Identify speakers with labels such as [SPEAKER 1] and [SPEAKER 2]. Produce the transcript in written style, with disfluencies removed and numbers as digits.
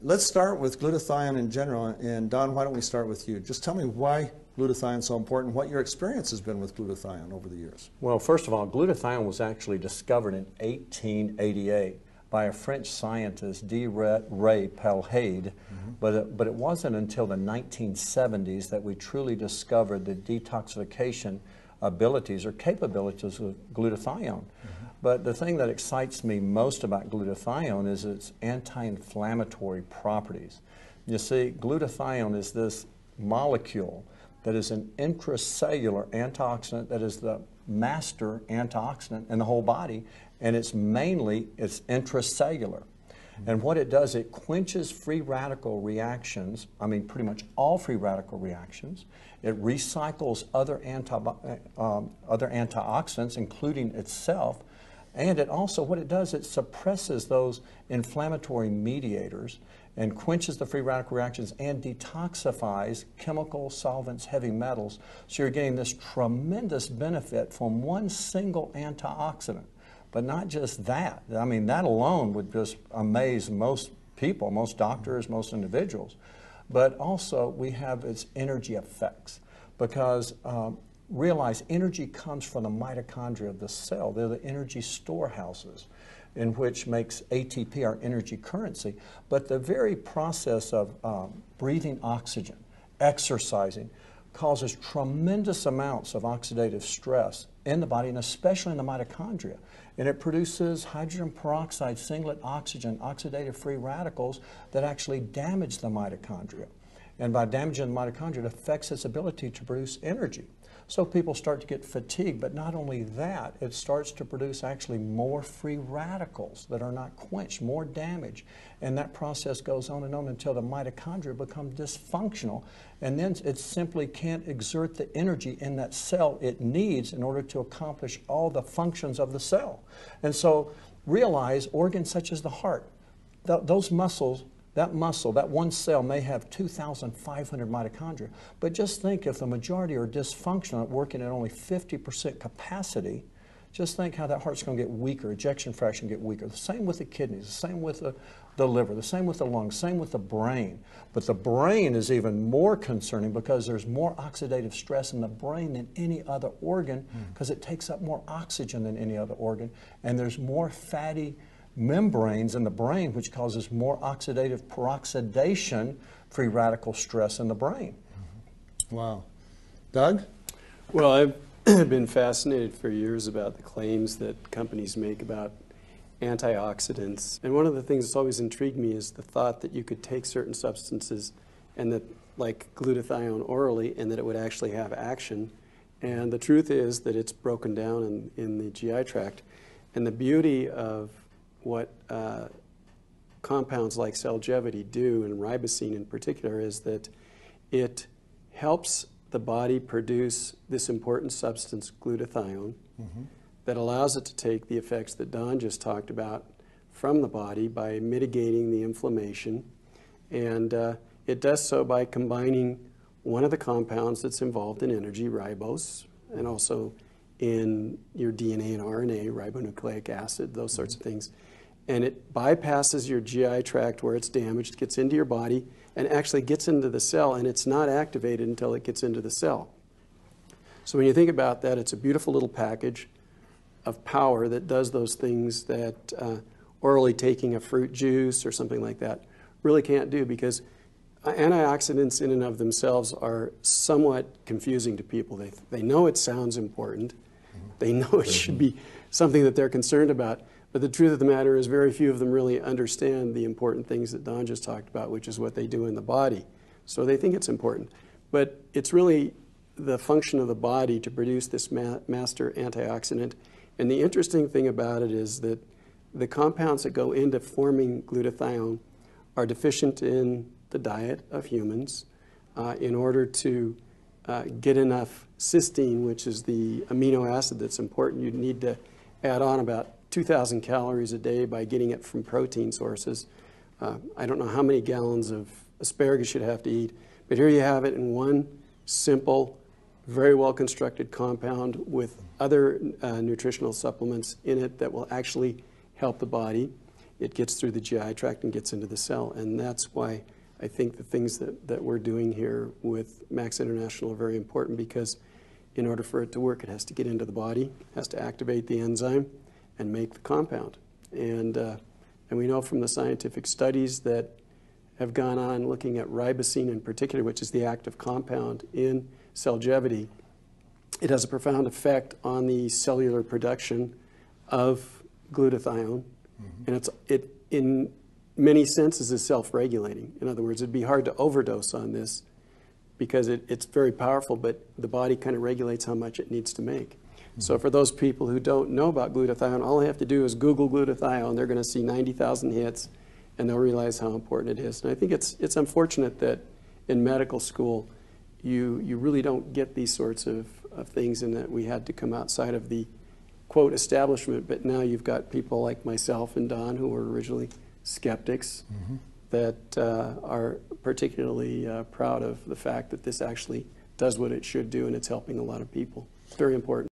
[SPEAKER 1] let's start with glutathione in general. And Don, why don't we start with you? Just tell me why glutathione is so important, what your experience has been with glutathione over the years.
[SPEAKER 2] Well, first of all, glutathione was actually discovered in 1888 by a French scientist, D. Ray Pelhade, but it wasn't until the 1970s that we truly discovered the detoxification abilities or capabilities of glutathione. But the thing that excites me most about glutathione is its anti-inflammatory properties. You see, glutathione is this molecule that is an intracellular antioxidant that is the master antioxidant in the whole body, and it's intracellular. And what it does, it quenches free radical reactions, I mean pretty much all free radical reactions. It recycles other antioxidants, including itself, and it also, what it does, it suppresses those inflammatory mediators and quenches the free radical reactions and detoxifies chemical solvents, heavy metals. So you're getting this tremendous benefit from one single antioxidant. But not just that. I mean, that alone would just amaze most people, most doctors, most individuals. But also, we have its energy effects. Because realize energy comes from the mitochondria of the cell. They're the energy storehouses, in which makes ATP our energy currency. But the very process of breathing oxygen, exercising, causes tremendous amounts of oxidative stress in the body, and especially in the mitochondria. And it produces hydrogen peroxide, singlet oxygen, oxidative free radicals that actually damage the mitochondria. And by damaging the mitochondria, it affects its ability to produce energy. So people start to get fatigued, but not only that, it starts to produce actually more free radicals that are not quenched, more damage. And that process goes on until the mitochondria become dysfunctional, and then it simply can't exert the energy in that cell it needs in order to accomplish all the functions of the cell. And so realize organs such as the heart, those muscles, that one cell may have 2,500 mitochondria, but just think if the majority are dysfunctional, working at only 50% capacity, just think how that heart's going to get weaker, ejection fraction get weaker. The same with the kidneys, the same with the liver, the same with the lungs, same with the brain. But the brain is even more concerning because there's more oxidative stress in the brain than any other organ because it takes up more oxygen than any other organ, and there's more fatty membranes in the brain, which causes more oxidative peroxidation, free radical stress in the brain.
[SPEAKER 1] Wow. Doug?
[SPEAKER 3] Well, I've been fascinated for years about the claims that companies make about antioxidants. And one of the things that's always intrigued me is the thought that you could take certain substances and that, like glutathione orally, and that it would actually have action. And the truth is that it's broken down in the GI tract. And the beauty of what compounds like Celgevity do, and ribosine in particular, is that it helps the body produce this important substance, glutathione, that allows it to take the effects that Don just talked about from the body by mitigating the inflammation. And it does so by combining one of the compounds that's involved in energy, ribose, and also in your DNA and RNA, ribonucleic acid, those sorts of things. And it bypasses your GI tract where it's damaged, gets into your body, and actually gets into the cell, and it's not activated until it gets into the cell. So when you think about that, it's a beautiful little package of power that does those things that orally taking a fruit juice or something like that really can't do, because antioxidants in and of themselves are somewhat confusing to people. They know it sounds important. They know it should be something that they're concerned about. But the truth of the matter is very few of them really understand the important things that Don just talked about, which is what they do in the body. So they think it's important. But it's really the function of the body to produce this master antioxidant. And the interesting thing about it is that the compounds that go into forming glutathione are deficient in the diet of humans in order to get enough cysteine, which is the amino acid that's important. You need to add on about 2,000 calories a day by getting it from protein sources. I don't know how many gallons of asparagus you'd have to eat, but here you have it in one simple, very well constructed compound with other nutritional supplements in it that will actually help the body. it gets through the GI tract and gets into the cell. And that's why I think the things that we're doing here with Max International are very important, because in order for it to work, it has to get into the body, has to activate the enzyme and make the compound. And we know from the scientific studies that have gone on looking at ribosine in particular, which is the active compound in cellgevity, it has a profound effect on the cellular production of glutathione. And it in many senses is self-regulating. In other words, it'd be hard to overdose on this because it's very powerful, but the body kind of regulates how much it needs to make. So for those people who don't know about glutathione, all they have to do is Google glutathione. They're going to see 90,000 hits, and they'll realize how important it is. And I think it's unfortunate that in medical school you really don't get these sorts of things, and that we had to come outside of the, quote, establishment. But now you've got people like myself and Don, who were originally skeptics, that are particularly proud of the fact that this actually does what it should do, and it's helping a lot of people. It's very important.